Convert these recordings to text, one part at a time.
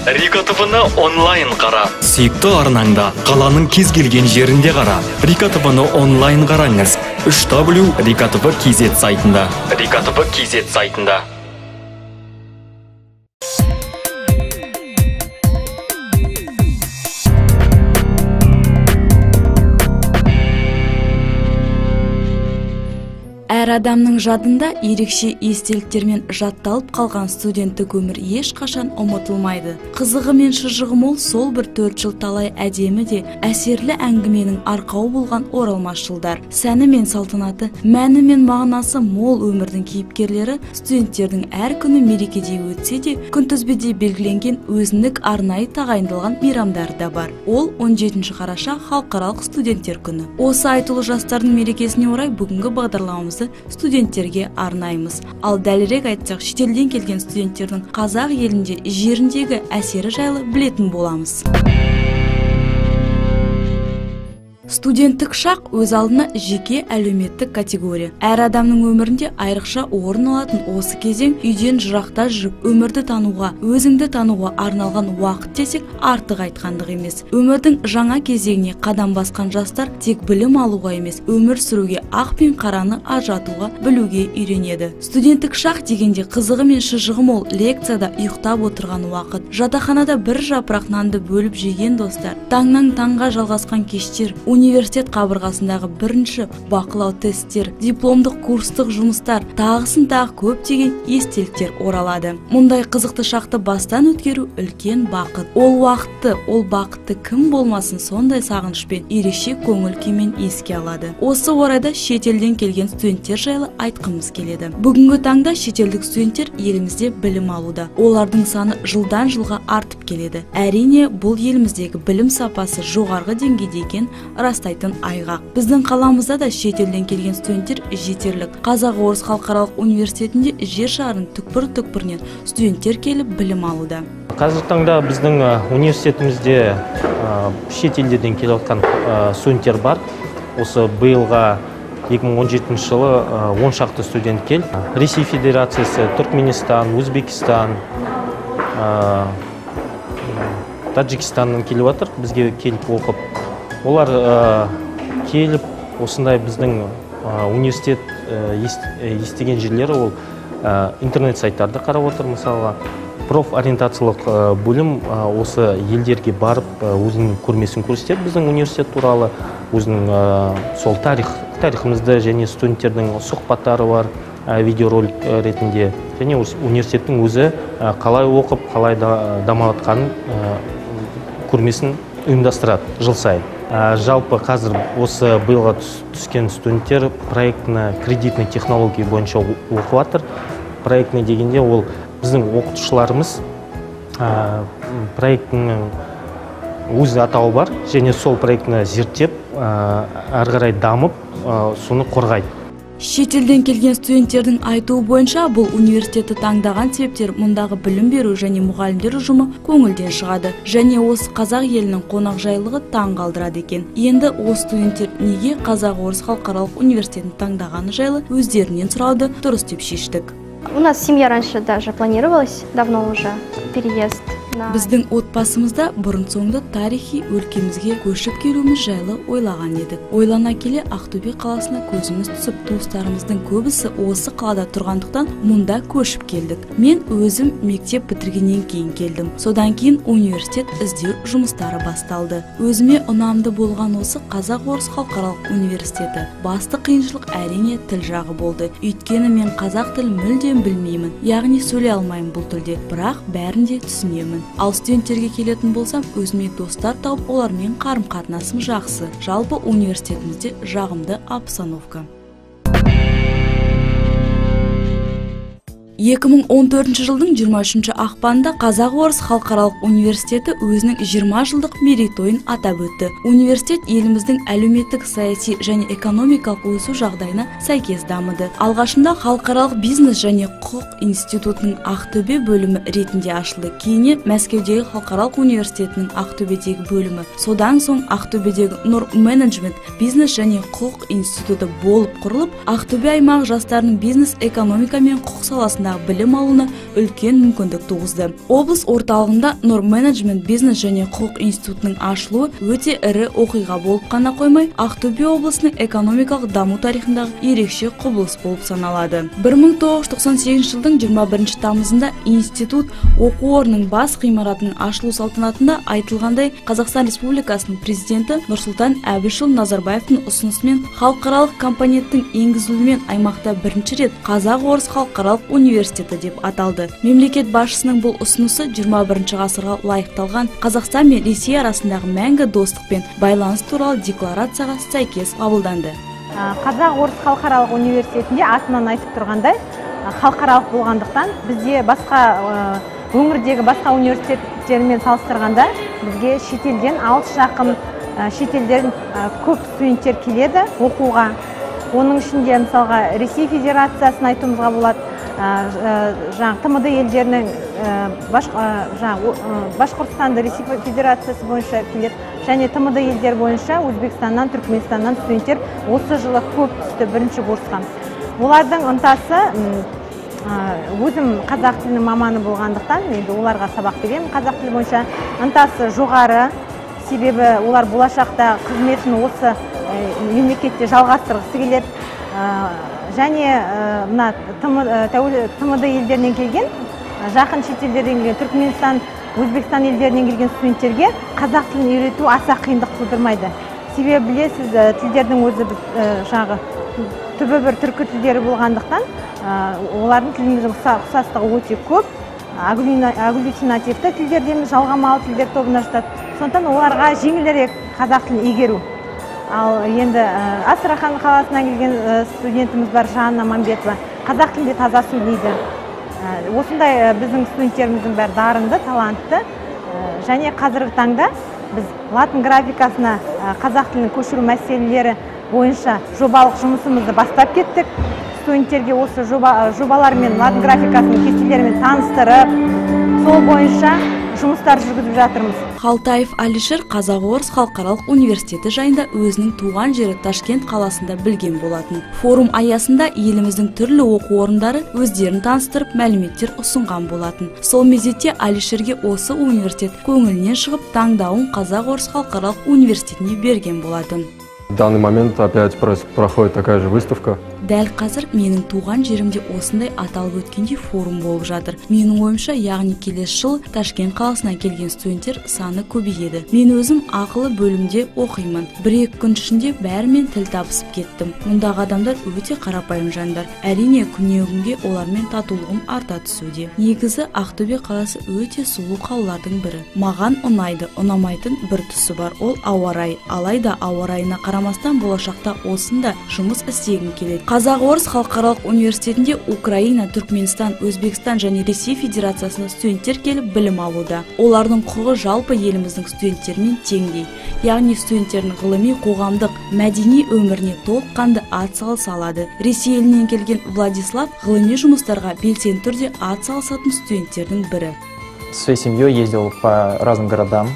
Рика ТВ-ны онлайн қара. Сүйікті арнаңда, қаланың кез келген жерінде қара. Рика ТВ-ны онлайн қараңыз. 3W Рика ТВ KZ сайтында. Рика ТВ KZ сайтында. Әр адамның жадында ерекше естеліктермен жатталып қалған студенттік өмір ешқашан ұмытылмайды. Қызығы мен шыжығы мол сол бір 4 жыл талай әдемі де әсерлі әңгіменің арқауы болған оралмас жылдар. Сәні мен салтанаты, мәні мен мағынасы мол өмірдің кейіпкерлері студенттердің әр күні мерекеде өтсе де, күнтізбеде белгіленген өзіндік арнайы тағайындалған мейрамдары да бар. Ол 17 қараша халықаралық студенттер күні. Осы айтулы жастардың мерекесіне орай бүгінгі бағдарламамызды студенттерге арнаймыз. Ал дәлірек айтсақ, шетелден келген студенттердің қазақ елінде жеріндегі әсері жайлы білетін боламыз. Студенттік шақ өз алдына жеке әлеуметтік категория. Әр адамның өмірінде айрықша орын алатын осы кезең үйден жырақта жүріп өмірді тануға, өзіңді тануға арналған уақыт десек артық айтқандық емес. Өмірдің жаңа кезеңіне қадам басқан жастар тек білім алуға емес, өмір сүруге, ақ пен қараны ажыратуға білуге үйренеді. Студенттік шақ дегенде қызығы мен шыжығы мол лекцияда ұйықтап отырған уақыт, жатақханада бір жапырақ нанды бөліп жеген достар, таңнан таңға жалғасқан кештер, университет қабырғасындағы бірінші бақылау тесттер, дипломдық курстық жұмыстар, тағысын тағы көптеген естеліктер оралады. Мұндай қызықты шақты бастан өткеру үлкен бақыт. Ол бақытты кім болмасын сондай сағынышпен, ерекше көңіл күймен еске алады. Осы орайда шетелден келген студенттер жайлы айтқымыз келеді. Бүгінгі таңда шетелдік студенттер елімізде білім алуда. Олардың саны жылдан жылға артып келеді. Әрине, бұл еліміздегі білім сапасы жоғарғы деңгейде екен растайтын айғақ. Біздің қаламызда да шетелден келген студенттер жетерлік. Қазақ-Орыс халықаралық университетінде жер шарының түкпір-түкпірінен студенттер келіп білім алуда. Қазіргі таңда біздің университетімізде шет елдерден келіп жатқан студенттер бар. Осы биылға 2017 жылы 10 шақты студент келді. Ресей Федерациясы, Түркменистан, Өзбекистан, Таджикистаннан келіп жатыр, бізге келіп оқып. Олар келіп, осындай біздің университет естіген жерлері ол интернет сайттарды қарап отыр. Мысалға, профориентациялық бөлім осы елдерге барып, өзінің көрмесін көрсетеді біздің университет туралы, өзінің сол тарихымызды және студенттердің сұхбаттары бар видеоролик ретінде, және университеттің өзі қалай оқып, қалай дамыватқанын көрмесін ұйымдастырады жыл сайын. Жалпы қазір осы биылға түскен студенттер проектно-кредитный технология бойынша оқып жатыр. Проектный дегенде ол біздің оқытушыларымыз проектінің өз атауы бар, және сол проектіні зерттеп, әрі қарай дамып, соны қорғайды. Шетелден келген студенттердің айтуы бойынша бұл университетті таңдаған себептер мұндағы білім беру және мұғалімдер ұжымы көңілден шығады. Және осы қазақ елінің қонақжайлығы таң қалдырады екен. Енді осы студенттер неге Қазақ-Орыс халықаралық университетін таңдағаны жайлы өздерінен сұрауды дұрыс деп шештік. У нас семья раньше даже планировалась, давно уже, переезд. Біздің отбасымызда бұрын-соңды тарихи өлкемізге көшіп келуіміз жайлы ойлаған едік. Ойлана келе Ақтөбе қаласына көзіміз түсіп, туыстарымыздың көбісі осы қалада тұрғандықтан мұнда көшіп келдік. Мен өзім мектеп бітіргеннен кейін келдім. Содан кейін университет іздеу жұмыстары басталды. Өзіме ұнамды болған осы Қазақ-Орыс халықаралық университеті. Басты қиыншылық әрине тіл жағы болды. Өйткені мен қазақ тілін мүлдем білмеймін, яғни сөйлей алмаймын бұл тілде, бірақ бәрін де түсінемін. Ал студенттерге келетін болсам, өзіме достар тауып, олармен қарым-қатынасым жақсы. Жалпы университетімізде жағымды обстановка. 2014 жылдың 23 ақпанында Қазақ-Орыс халықаралық университеті өзінің 20 жылдық мерейтойын атап өтті. Университет еліміздің әлеуметтік, саяси және экономикалық өсу жағдайына сәйкес дамыды. Алғашында халықаралық бизнес және құқық институтының Ақтөбе бөлімі ретінде ашылды. Кейіннен Мәскеудегі халықаралық университетінің Ақтөбедегі бөлімі, содан соң Ақтөбедегі Нұр менеджмент бизнес және құқық институты болып құрылып, Ақтөбе аймағы жастарының бизнес, экономика мен құқық саласында арасындағы білім алуына үлкен мүмкіндік туғызды. Облыс орталығында Нұр менеджмент бизнес және құқық институтының ашылуы өте ірі оқиға болып қана қоймай, Ақтөбе облысының экономикалық даму тарихындағы ерекше құбылыс болып саналады. 1998 жылдың 21 тамызында институт оқу орнының бас ғимаратының ашылу салтанатында айтылғандай, Қазақстан Республикасының президенті Нұрсұлтан Әбішұлы Назарбаевтың ұсынысымен халықаралық компоненттің енгізілуімен аймақта бірінші рет Қазақ-Орыс халықаралық университеті деп аталды. Мемлекет басшысының бұл ұсынысы 21 ғасырға лайықталған Қазақстан мен Ресей арасындағы мәңгі достық пен байланыс туралы декларацияға сәйкес қабылданды. Қазақ-Орыс халықаралық университетінде атынан айтып тұрғандай, халықаралық болғандықтан бізде басқа өңірдегі басқа университеттермен салыстырғанда бізге шетелден алыс жақын шетелден көп студенттер келеді оқуға. Оның ішінде мысалға Ресей Федерациясын айтуымызға болады, ТМД елдерінің Башқұртстанды Ресей Федерациясы бойынша келеді, және ТМД елдер бойынша Өзбекстаннан, Түркменстаннан студенттер осы жылы көп түсті бірінші курсқа. Олардың ынтасы, өзім қазақ тілінің маманы болғандықтан, енді оларға сабақ беремін қазақ тілі бойынша, ынтасы жоғары, себебі олар болашақта қызметін осы мемлекетте жалғастырғысы келеді. Және ТМД елдерінен келген, жақын шетелдерден келген, Түркменстан, Өзбекстан елдерінен келген студенттерге қазақ тілін үйрету аса қиындық тудырмайды. Себебі білесіз, тілдердің өзі түбі бір түркі тілдері болғандықтан, олардың тіліміздің ұқсастығы өте көп. Агглютинативті тілдерден жалғамалы тілдер тобына жатады. Сондықтан оларға жеңілірек қазақ тілін игеру. Ал енді Астрахан қаласынан келген студентіміз бар, Жанна Мамбетова, қазақ тілінде таза сөйлейді. Осындай біздің студенттеріміздің бәрі дарынды, талантты. Және қазіргі таңда біз латын графикасына қазақ тілін көшіру мәселелері бойынша жобалық жұмысымызды бастап кеттік. Студенттерге осы жобалармен, латын графикасының кестелерімен таныстырып, сол бойынша жұмыстар жүргізіп жатырмыз. Халтаев Алишер Қазақ-Орыс халықаралық университеті жайында өзінің туған жері Ташкент қаласында білген болатын. Форум аясында еліміздің түрлі оқу орындары өздерін таныстырып, мәліметтер ұсынған болатын. Сол мезетте Алишерге осы университет көңілінен шығып, таңдауын Қазақ-Орыс халықаралық университетіне берген болатын. В данный момент опять проходит такая же выставка. Дәл қазір менің туған жерімде осындай аталып өткенде форум болып жатыр. Менің ойымша, яғни келесі жыл Ташкент қаласынан келген студенттер саны көбейеді. Мен өзім ақылы бөлімде оқимын. 1-2 күн ішінде бәрімен тіл табысып кеттім. Мұндағы адамдар өте қарапайым жандар. Әрине, күннен-күнге олармен татулығым арта түсуде. Негізі Ақтөбе қаласы өте сұлу қалалардың бірі. Маған ұнайды, ұнамайтын бір тұсы бар, ол ауа райы. Алайда ауа райына қарамастан болашақта осында жұмыс істегім келеді. Қазақ-Орыс халықаралық университетінде Украина, Түркменстан, Өзбекстан және Ресей Федерациясының студенттер келіп білім алуда. Олардың құқығы жалпы еліміздің студенттермен теңдей. Яғни студенттердің ғылыми, қоғамдық, мәдени өміріне толыққанды атсалыса алады. Ресей елінен келген Владислав ғылыми жұмыстарға белсенді түрде атсалысатын студенттердің бірі. Своей семьей ездил по разным городам.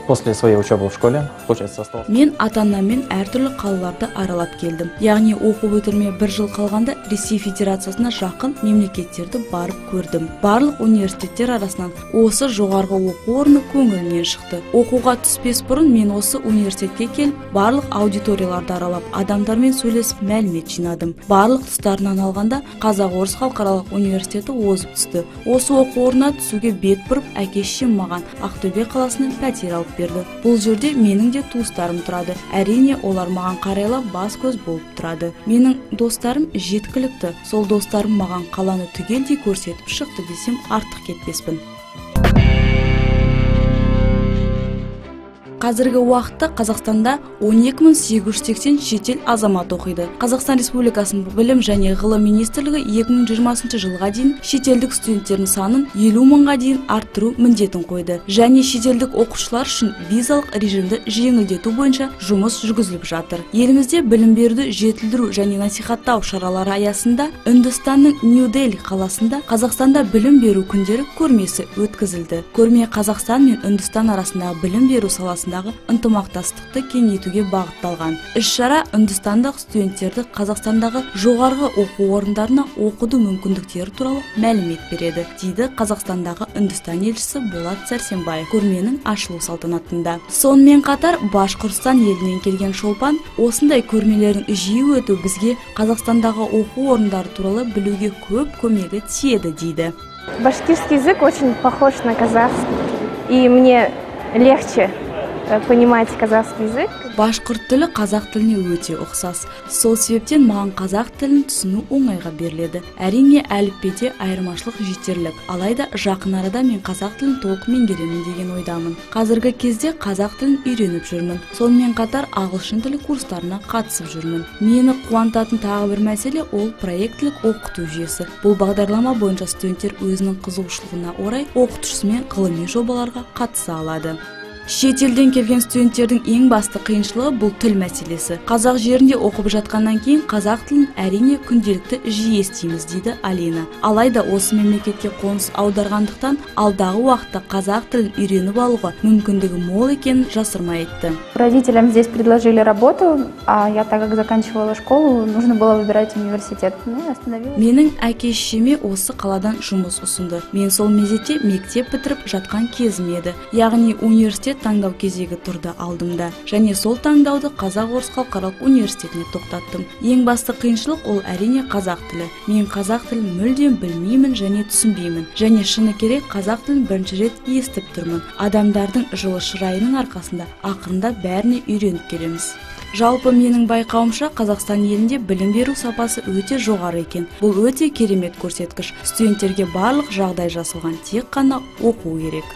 После своей учебы в школе, получается, остался. Мен ата-анаммен әртүрлі қалаларды аралап келдім. Яғни оқу бітірмей 1 жыл қалғанда Ресей Федерациясына жақын мемлекеттерді барып көрдім. Барлық университеттер арасынан осы жоғарғы оқу орны көңілінен шықты. Оқуға түспес бұрын мен осы университетке келіп, барлық аудиторияларды аралап, адамдармен сөйлесіп, мәлімет жинадым. Барлық тұстарынан алғанда Қазақ-Орыс халықаралық университеті озып түсті. Осы оқу орнына түсуге бет бұрып, әке-шешем маған Ақтөбе қаласынан пәтер алып берді. Бұл жерде менің де туыстарым тұрады. Әрине, олар маған қарайлап бас көз болып тұрады. Менің достарым жеткілікті. Сол достарым маған қаланы түгелдей көрсетіп шықты десем артық кетпеспін. Қазіргі уақытта Қазақстанда 12880 шетел азамат оқиды. Қазақстан Республикасының білім және ғылым министрлігі 2020 жылға дейін шетелдік студенттердің санын 50 мыңға дейін арттыру міндетін қойды. Және шетелдік оқушылар үшін визалық режимді жеңілдету бойынша жұмыс жүргізіліп жатыр. Елімізде білім беруді жетілдіру және насихаттау шаралары аясында Үндістанның Нью-Дели қаласында Қазақстанда білім беру күндері көрмесі өткізілді. Көрме Қазақстан мен Үндістан арасындағы білім беру саласында арасындағы ынтымақтастықты кеңейтуге бағытталған. Іс-шара Үндістандық студенттерді Қазақстандағы жоғарғы оқу орындарына оқуды мүмкіндіктері туралы мәлімет береді, дейді Қазақстандағы Үндістан елшісі Болат Сәрсенбаев көрменің ашылу салтанатында. Сонымен қатар Башқұртстан елінен келген Шолпан, осындай көрмелердің жиі өту бізге Қазақстандағы оқу орындары туралы білуге көп көмегі тиеді, дейді. Башкирский язык очень похож на казахский, и мне легче понимать казахский язык. Башқұрт тілі қазақ тіліне өте ұқсас. Сол себептен маған қазақ тілін түсіну оңайға беріледі. Әрине әліпбеде айырмашылық жетерлік. Алайда жақын арада мен қазақ тілін толық меңгеремін деген ойдамын. Қазіргі кезде қазақ тілін үйреніп жүрмін. Сонымен қатар ағылшын тілі курстарына қатысып жүрмін. Мені қуантатын тағы бір мәселе ол проектілік оқыту жүйесі. Бұл бағдарлама бойынша студенттер өзінің қызығушылығына орай оқытушысымен ғылыми жобаларға қатыса алады. Шетелден келген студенттердің ең басты қиыншылығы бұл тіл мәселесі. Қазақ жерінде оқып жатқаннан кейін қазақ тілін әрине күнделікті жиі естиміз, дейді Алина. Алайда осы мемлекетке қоныс аударғандықтан алдағы уақытта қазақ тілін үйреніп алуға мүмкіндігі мол екенін жасырмай айтты. Родителям здесь предложили работу, а я, так как заканчивала школу, нужно было выбирать университет. Менің әке-шешеме осы қаладан жұмыс ұсынды. Мен сол мезетте мектеп бітіріп жатқан кезім еді. Яғни университет таңдау кезегі тұрды алдымда, және сол таңдауды Қазақ-Орыс халықаралық университетіне тоқтаттым. Ең басты қиыншылық ол әрине қазақ тілі. Мен қазақ тілін мүлдем білмеймін және түсінбеймін, және шыны керек қазақ тілін бірінші рет естіп тұрмын. Адамдардың жылы шырайының арқасында ақырында бәріне үйреніп келеміз. Жалпы менің байқауымша Қазақстан елінде білім беру сапасы өте жоғары екен. Бұл өте керемет көрсеткіш. Студенттерге барлық жағдай жасалған, тек қана оқу керек.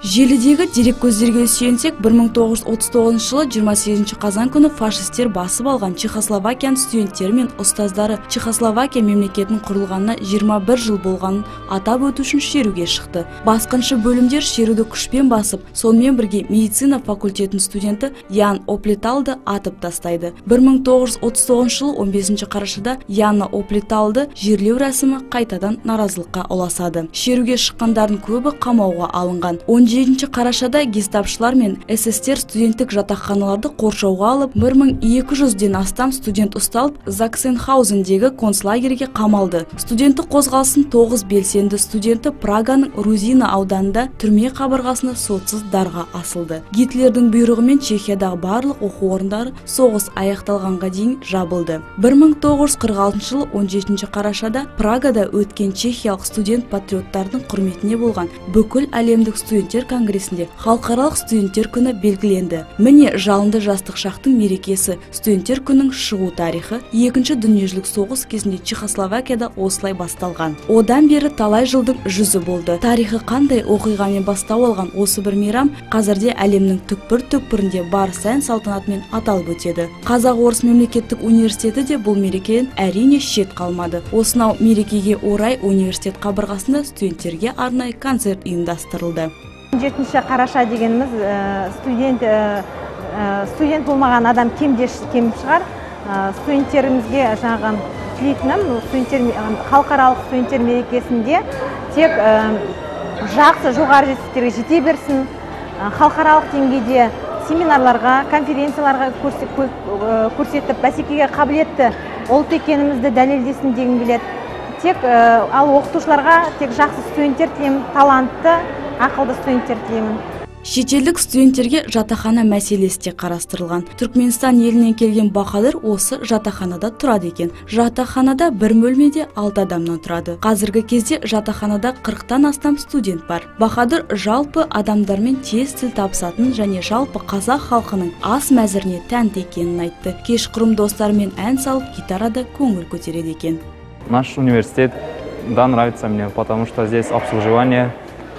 Желідегі дереккөздерге сүйенсек, 1939 жылы 28 қазан күні фашистер басып алған Чехословакияның студенттері мен ұстаздары Чехословакия мемлекетінің құрылғанына 21 жыл болғанын атап өту үшін шеруге шықты. Басқыншы бөлімдер шеруді күшпен басып, сонымен бірге медицина факультетінің студенті Ян Оплеталды атып тастайды. 1939 жылы 15 қарашада Яна Оплеталды жерлеу рәсімі қайтадан наразылыққа ұласады. Шеруге шыққандардың көбі қамауға алынған. 17 қарашада гестапшылар мен СССР студенттік жатақханаларды қоршауға алып, 1200-ден астам студент ұсталып, Заксенхаузендегі концлагерге қамалды. Студенттік қозғалыстың 9 белсенді студенті Праганың Рузина ауданында түрме қабырғасына сотсыз дарға асылды. Гитлердің бұйрығымен Чехиядағы барлық оқу орындары соғыс аяқталғанға дейін жабылды. 1946 жылы 17 қарашада Прагада өткен чехиялық студент-патриоттардың құрметіне болған бүкіл әлемдік студенттер конгресінде халықаралық студенттер күні белгіленді. Міне жалынды жастық шақтың мерекесі, студенттер күннің шығу тарихы Екінші дүниежүзілік соғыс кезінде Чехословакияда осылай басталған. Одан бері талай жылдың жүзі болды. Тарихы қандай оқиғамен бастау алған осы бір мейрам қазірде әлемнің түкпір-түкпірінде бар сән салтанатымен аталып өтеді. Қазақ-Орыс мемлекеттік университеті де бұл мерекеден әрине шет қалмады. Осынау мерекеге орай университет қабырғасында студенттерге арнайы концерт ұйымдастырылды. 7 қараша дегеніміз студент болмаған адам кем шығар. Студенттерімізге жаңағы тілейтінім, халықаралық студенттер мерекесінде тек жақсы жоғары жетістіктерге жете берсін, халықаралық деңгейде семинарларға, конференцияларға көрсетіп, бәсекеге қабілетті ұлт екенімізді дәлелдесін дегім келеді. Тек ал оқытушыларға тек жақсы студенттер тілеймін, талантты, ақылды студенттер тілеймін. Шетелдік студенттерге жатақхана мәселесі де қарастырылған. Түркменстан елінен келген Бахадыр осы жатақханада тұрады екен. Жатақханада бір бөлмеде 6 адамнан тұрады. Қазіргі кезде жатақханада 40-тан астам студент бар. Бахадыр жалпы адамдармен тез тіл табысатын және жалпы қазақ халқының ас мәзіріне тәнті екенін айтты. Кешқұрым достарымен ән салып, гитарада көңіл көтереді екен. Наш университет нравится мне, потому что здесь обслуживание.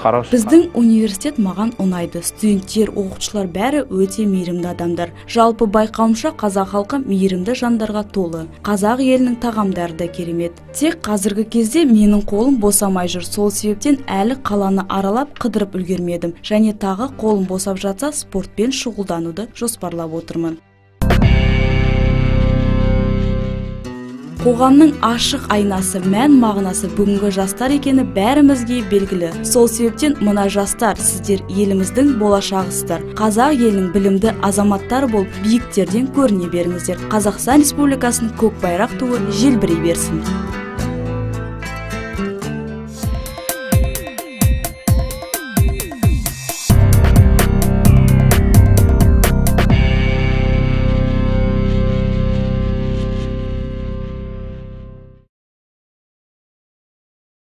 Біздің университет маған ұнайды. Студенттер, оқытушылар бәрі өте мейірімді адамдар. Жалпы байқауымша қазақ халқы мейірімді жандарға толы. Қазақ елінің тағамдары да керемет. Тек қазіргі кезде менің қолым босамай жүр. Сол себептен әлі қаланы аралап қыдырып үлгермедім. Және тағы қолым босап жатса спортпен шұғылдануды жоспарлап отырмын. Қоғамның ашық айнасы, мән мағынасы бүгінгі жастар екені бәрімізге белгілі. Сол себептен мына жастар, сіздер еліміздің болашағысыздар. Қазақ елінің білімді азаматтар болып, биіктерден көріне беріңіздер. Қазақстан Республикасының көк байрақ туы желбірей берсін.